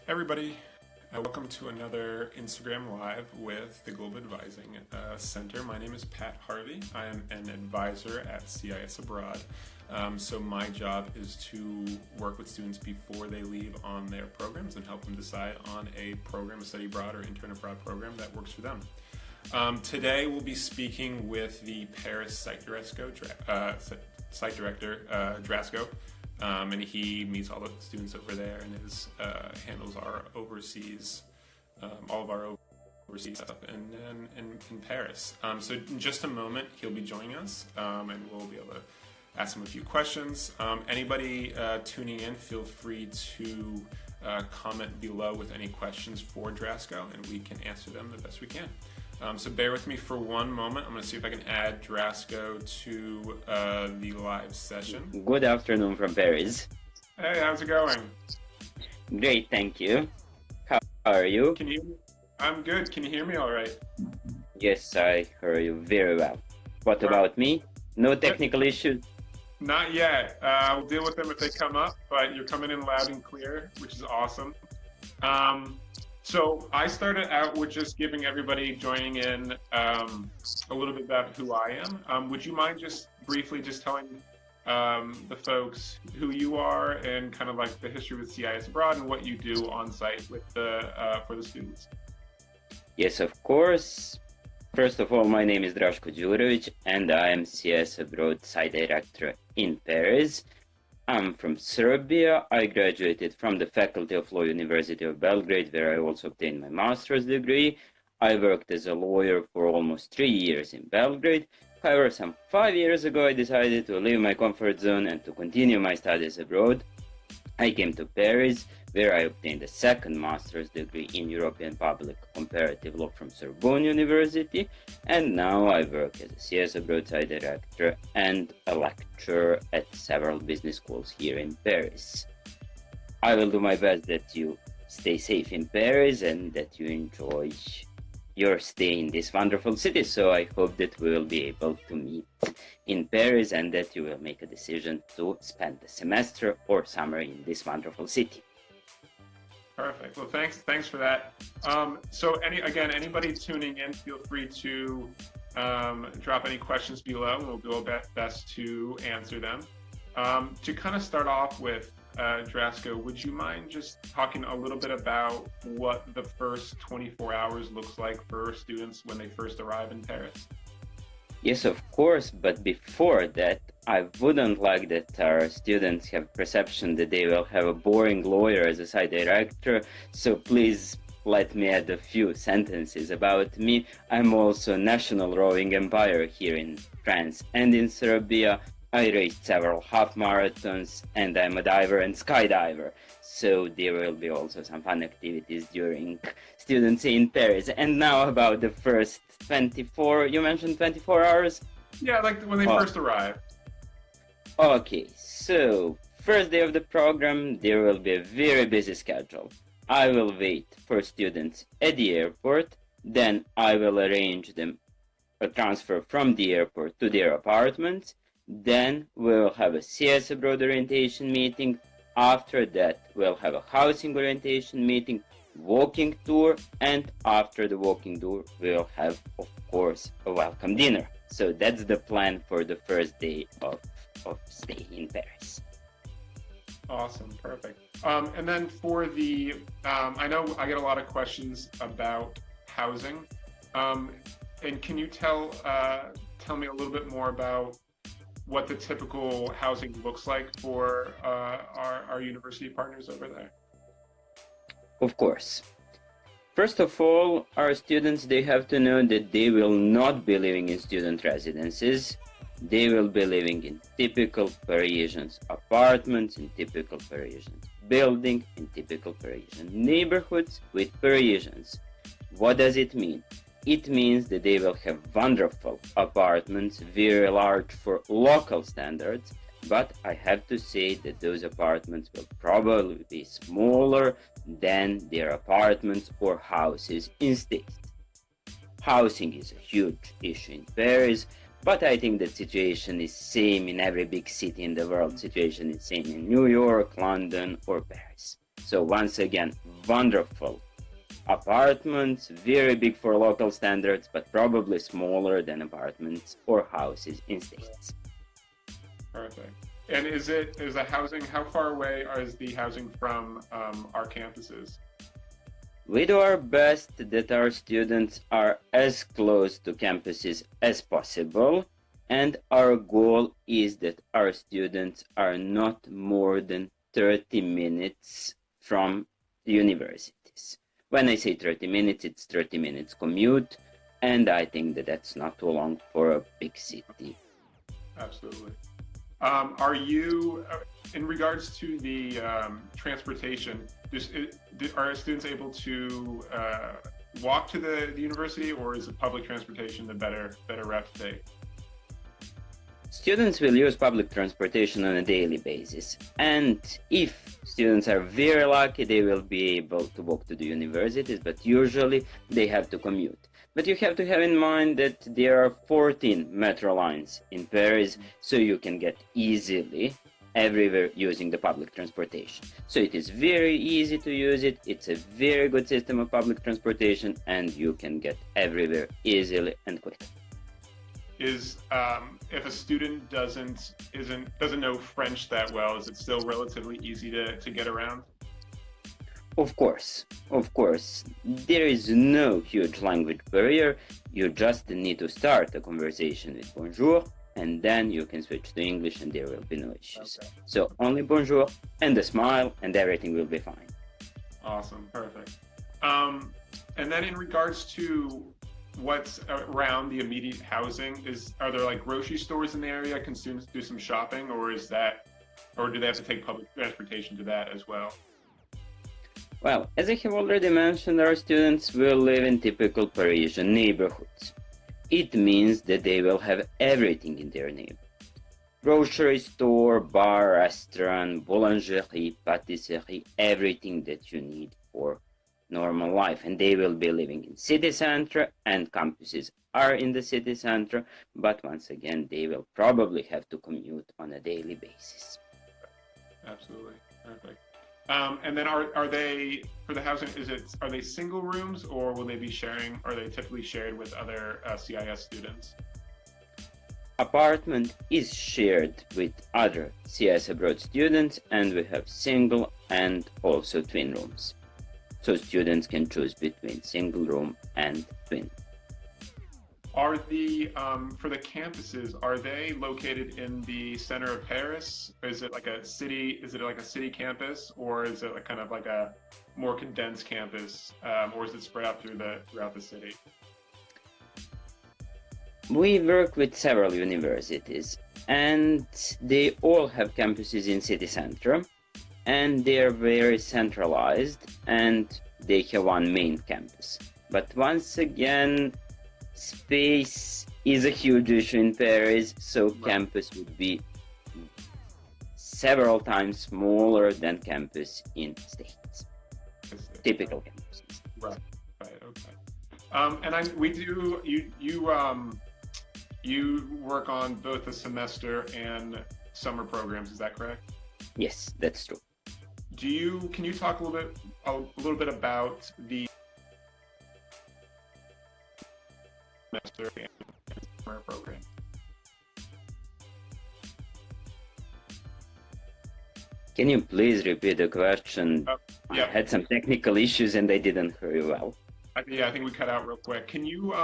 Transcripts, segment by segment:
Everybody, welcome to another Instagram Live with the Global Advising Center. My name is Pat Harvey. I am an advisor at CIS Abroad. So my job is to work with students before they leave on their programs and help them decide on a program, a study abroad or intern abroad program that works for them. Today we'll be speaking with the Paris site director, Drasko. And he meets all the students over there and handles our overseas, all of our overseas stuff in Paris. So in just a moment, he'll be joining us, and we'll be able to ask him a few questions. Anybody tuning in, feel free to comment below with any questions for Drasko, and we can answer them the best we can. So bear with me for one moment. I'm going to see if I can add Drasko to the live session. Good afternoon from Paris. Hey, how's it going? Great, thank you. How are you? I'm good. Can you hear me all right? Yes, I hear you very well. What about me? No technical issues? Not yet. I'll deal with them if they come up, but you're coming in loud and clear, which is awesome. So I started out with just giving everybody joining in a little bit about who I am. Would you mind just briefly just telling the folks who you are and kind of like the history with CIS Abroad and what you do on site with for the students? Yes, of course. First of all, my name is Drasko and I am CIS Abroad site director in Paris. I'm from Serbia. I graduated from the Faculty of Law, University of Belgrade, where I also obtained my master's degree. I worked as a lawyer for almost 3 years in Belgrade. However, some 5 years ago, I decided to leave my comfort zone and to continue my studies abroad. I came to Paris, where I obtained a second master's degree in European Public Comparative Law from Sorbonne University, and now I work as a CS Abroad site director and a lecturer at several business schools here in Paris. I will do my best that you stay safe in Paris and that you enjoy your stay in this wonderful city, so I hope that we will be able to meet in Paris and that you will make a decision to spend the semester or summer in this wonderful city. Perfect. Well, thanks for that. So anybody tuning in, feel free to drop any questions below, and we'll do our best to answer them. To kind of start off with, Drasko, would you mind just talking a little bit about what the first 24 hours looks like for students when they first arrive in Paris? Yes, of course, but before that, I wouldn't like that our students have perception that they will have a boring lawyer as a site director, so please let me add a few sentences about me. I'm also national rowing umpire here in France and in Serbia. I raced several half marathons and I'm a diver and skydiver. So there will be also some fun activities during students in Paris. And now about the first 24, you mentioned 24 hours? Yeah, like when they first arrive. Okay, so first day of the program, there will be a very busy schedule. I will wait for students at the airport, then I will arrange them a transfer from the airport to their apartments. Then we'll have a CS Abroad orientation meeting. After that, we'll have a housing orientation meeting, walking tour, and after the walking tour, we'll have, of course, a welcome dinner. So that's the plan for the first day of stay in Paris. Awesome, perfect. And then for the, I know I get a lot of questions about housing. And can you tell me a little bit more about what the typical housing looks like for our university partners over there? Of course. First of all, our students, they have to know that they will not be living in student residences. They will be living in typical Parisian apartments, in typical Parisian buildings, in typical Parisian neighborhoods with Parisians. What does it mean? It means that they will have wonderful apartments, very large for local standards, but I have to say that those apartments will probably be smaller than their apartments or houses in states. Housing is a huge issue in Paris, but I think the situation is same in every big city in the world. Situation is same in New York, London, or Paris. So once again, wonderful apartments, very big for local standards, but probably smaller than apartments or houses in States. Perfect. And is the housing, how far away is the housing from our campuses? We do our best that our students are as close to campuses as possible, and our goal is that our students are not more than 30 minutes from universities. When I say 30 minutes, it's 30 minutes commute, and I think that that's not too long for a big city. Absolutely. Are you, in regards to the transportation, are students able to walk to the university, or is it public transportation the better route to take? Students will use public transportation on a daily basis, and if students are very lucky, they will be able to walk to the universities, but usually they have to commute. But you have to have in mind that there are 14 metro lines in Paris, so you can get easily everywhere using the public transportation. So it is very easy to use it, it's a very good system of public transportation, and you can get everywhere easily and quickly. If a student doesn't know French that well, is it still relatively easy to get around? Of course. There is no huge language barrier. You just need to start a conversation with bonjour, and then you can switch to English and there will be no issues. Okay. So only bonjour and a smile and everything will be fine. Awesome, perfect. And then in regards to what's around the immediate housing, are there like grocery stores in the area? Can students do some shopping, or do they have to take public transportation to that as well? Well, as I have already mentioned, our students will live in typical Parisian neighborhoods. It means that they will have everything in their neighborhood. Grocery store, bar, restaurant, boulangerie, patisserie, everything that you need for normal life. And they will be living in city center, and campuses are in the city center, but once again, they will probably have to commute on a daily basis. Absolutely, perfect. And then are they, for the housing, are they single rooms, or will they be sharing, are they typically shared with other CIS students? Apartment is shared with other CIS abroad students, and we have single and also twin rooms. So students can choose between single room and twin. Are for the campuses, are they located in the center of Paris? Is it like a city campus, or is it kind of like a more condensed campus, or is it spread out throughout the city? We work with several universities, and they all have campuses in city center, and they are very centralized, and they have one main campus. But once again, space is a huge issue in Paris, so campus would be several times smaller than campus in States. Typical campuses. Right. And you work on both the semester and summer programs, is that correct? Yes, that's true. Can you talk a little bit about the semester and summer program? Can you please repeat the question? Yeah. I had some technical issues and I didn't hear you well. I think we cut out real quick. Can you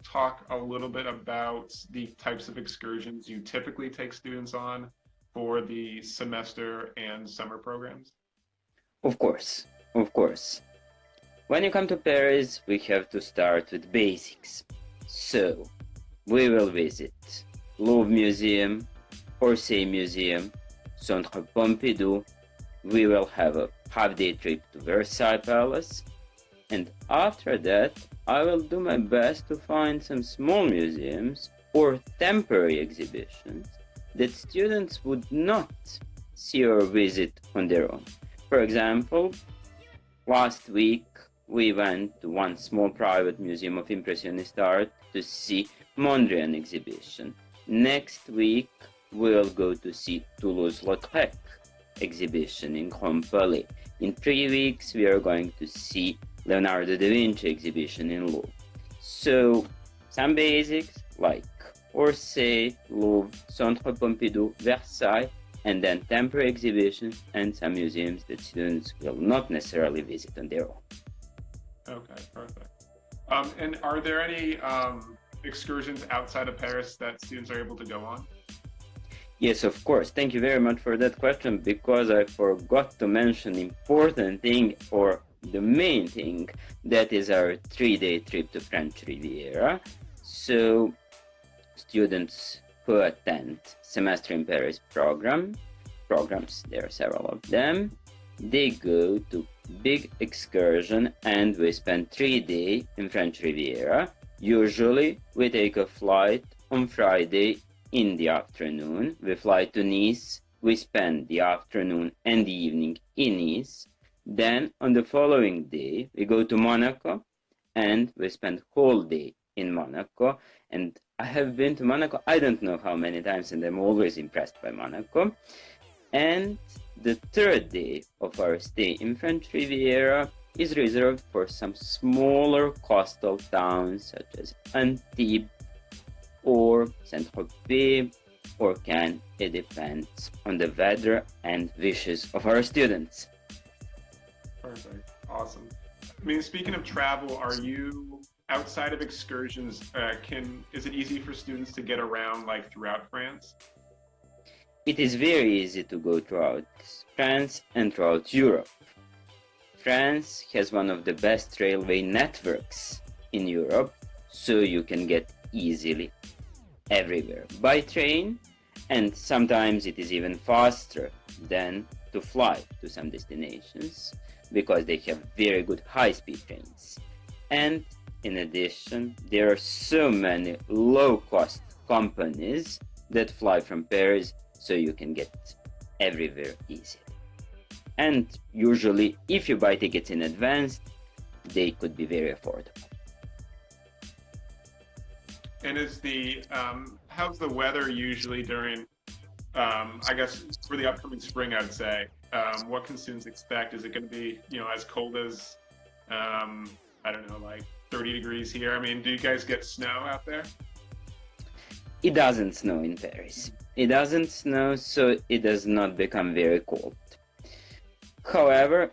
talk a little bit about the types of excursions you typically take students on for the semester and summer programs? Of course. When you come to Paris, we have to start with basics. So, we will visit Louvre Museum, Orsay Museum, Centre Pompidou. We will have a half-day trip to Versailles Palace. And after that, I will do my best to find some small museums or temporary exhibitions that students would not see or visit on their own. For example, last week we went to one small private museum of Impressionist art to see Mondrian exhibition. Next week we'll go to see Toulouse-Lautrec. exhibition in Grand Palais. In 3 weeks, we are going to see Leonardo da Vinci exhibition in Louvre. So, some basics like Orsay, Louvre, Centre Pompidou, Versailles, and then temporary exhibitions and some museums that students will not necessarily visit on their own. Okay, perfect. And are there any excursions outside of Paris that students are able to go on? Yes, of course. Thank you very much for that question, because I forgot to mention important thing, or the main thing, that is our 3-day trip to French Riviera. So students who attend semester in Paris programs, there are several of them, they go to big excursion and we spend 3 days in French Riviera. Usually we take a flight on Friday in the afternoon. We fly to Nice, we spend the afternoon and the evening in Nice. Then on the following day, we go to Monaco and we spend whole day in Monaco. And I have been to Monaco, I don't know how many times, and I'm always impressed by Monaco. And the 3rd day of our stay in French Riviera is reserved for some smaller coastal towns such as Antibes or Saint-Tropez or Cannes. It depends on the weather and wishes of our students. Perfect. Awesome. I mean, speaking of travel, are you outside of excursions? Is it easy for students to get around like throughout France? It is very easy to go throughout France and throughout Europe. France has one of the best railway networks in Europe, so you can get easily everywhere by train, and sometimes it is even faster than to fly to some destinations because they have very good high-speed trains. And in addition, there are so many low-cost companies that fly from Paris, so you can get everywhere easily. And usually, if you buy tickets in advance, they could be very affordable. And how's the weather usually during, I guess, for the upcoming spring, I'd say? What can students expect? Is it going to be, as cold as, I don't know, like 30 degrees here? I mean, do you guys get snow out there? It doesn't snow in Paris. It doesn't snow, so it does not become very cold. However,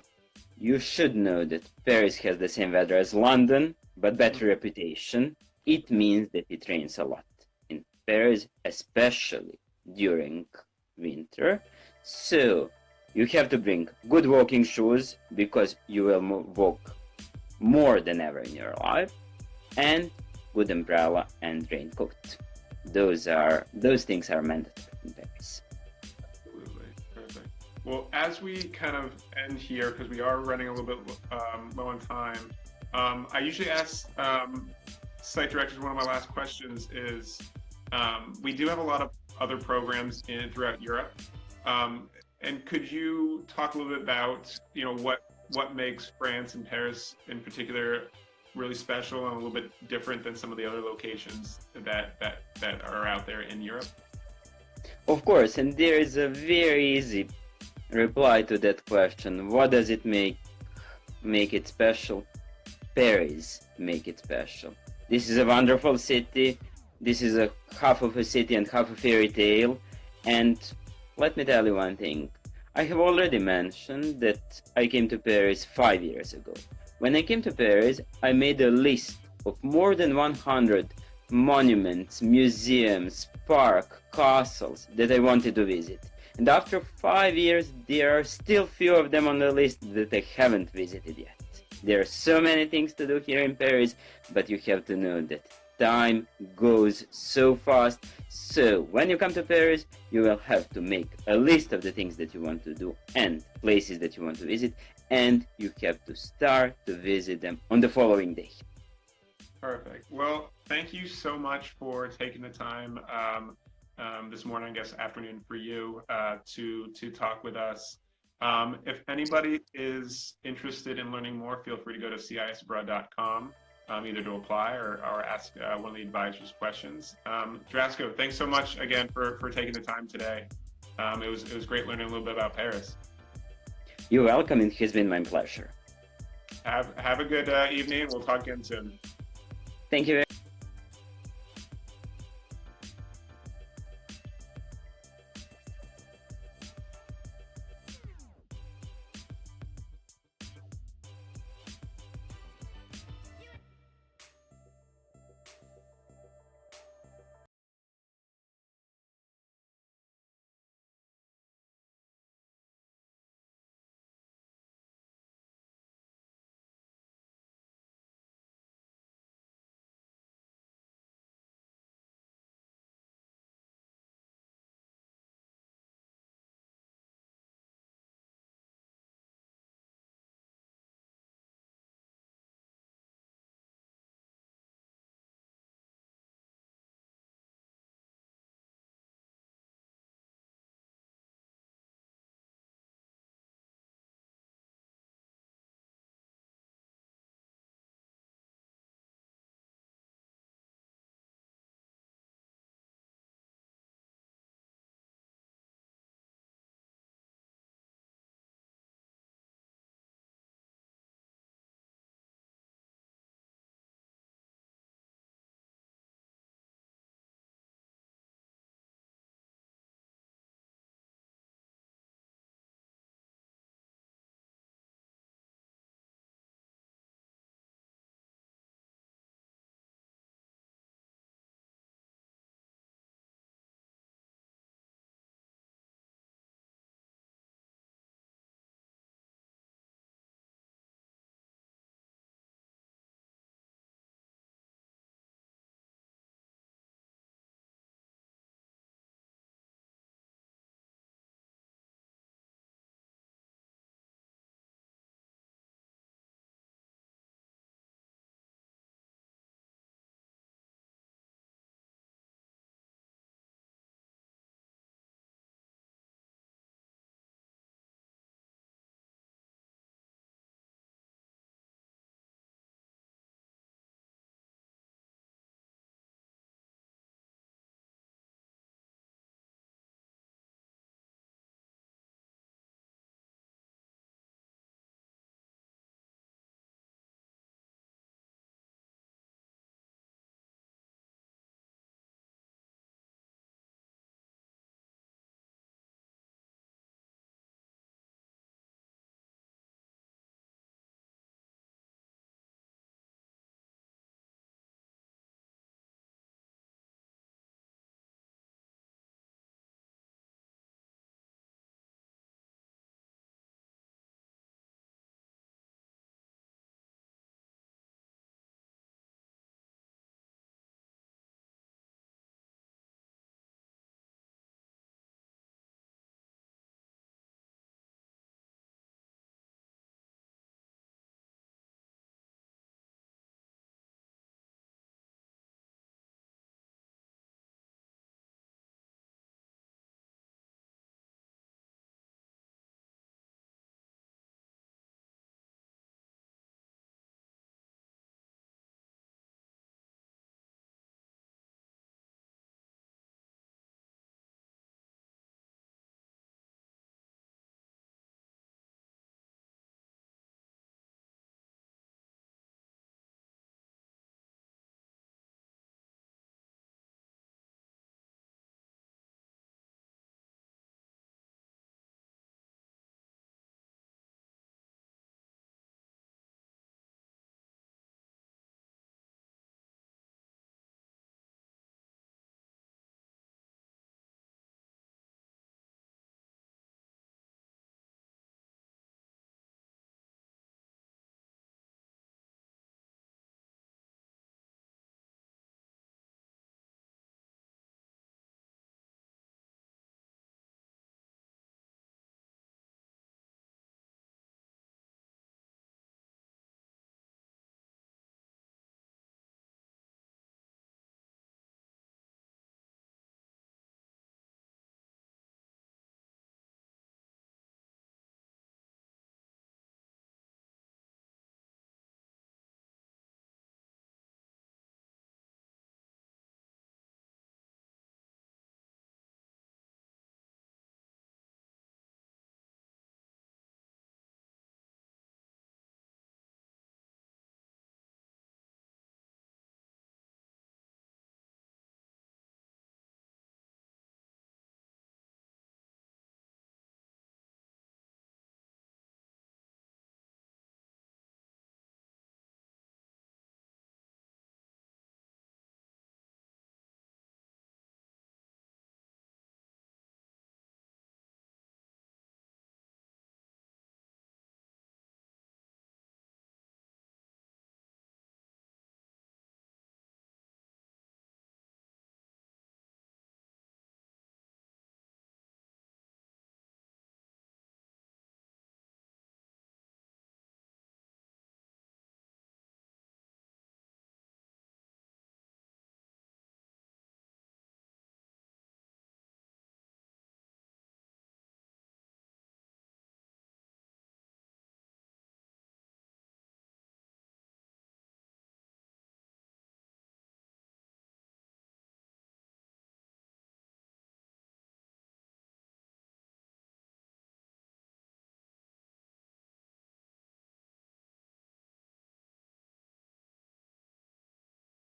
you should know that Paris has the same weather as London, but better reputation. It means that it rains a lot in Paris, especially during winter. So you have to bring good walking shoes because you will walk more than ever in your life, and good umbrella and raincoat. Those things are mandatory in Paris. Absolutely. Perfect. Well, as we kind of end here, because we are running a little bit low on time, I usually ask site directors, one of my last questions is, we do have a lot of other programs throughout Europe. And could you talk a little bit about, what makes France and Paris in particular really special and a little bit different than some of the other locations that are out there in Europe? Of course, and there is a very easy reply to that question. What does it make it special? Paris make it special. This is a wonderful city. This is a half of a city and half a fairy tale. And let me tell you one thing. I have already mentioned that I came to Paris 5 years ago. When I came to Paris, I made a list of more than 100 monuments, museums, parks, castles that I wanted to visit. And after 5 years, there are still few of them on the list that I haven't visited yet. There are so many things to do here in Paris, but you have to know that time goes so fast. So when you come to Paris, you will have to make a list of the things that you want to do and places that you want to visit, and you have to start to visit them on the following day. Perfect. Well, thank you so much for taking the time this morning, I guess afternoon for you, to talk with us. If anybody is interested in learning more, feel free to go to cisabroad.com, either to apply or ask one of the advisors questions. Drasko, thanks so much again for taking the time today. It was great learning a little bit about Paris. You're welcome. It has been my pleasure. Have a good evening. We'll talk again soon. Thank you.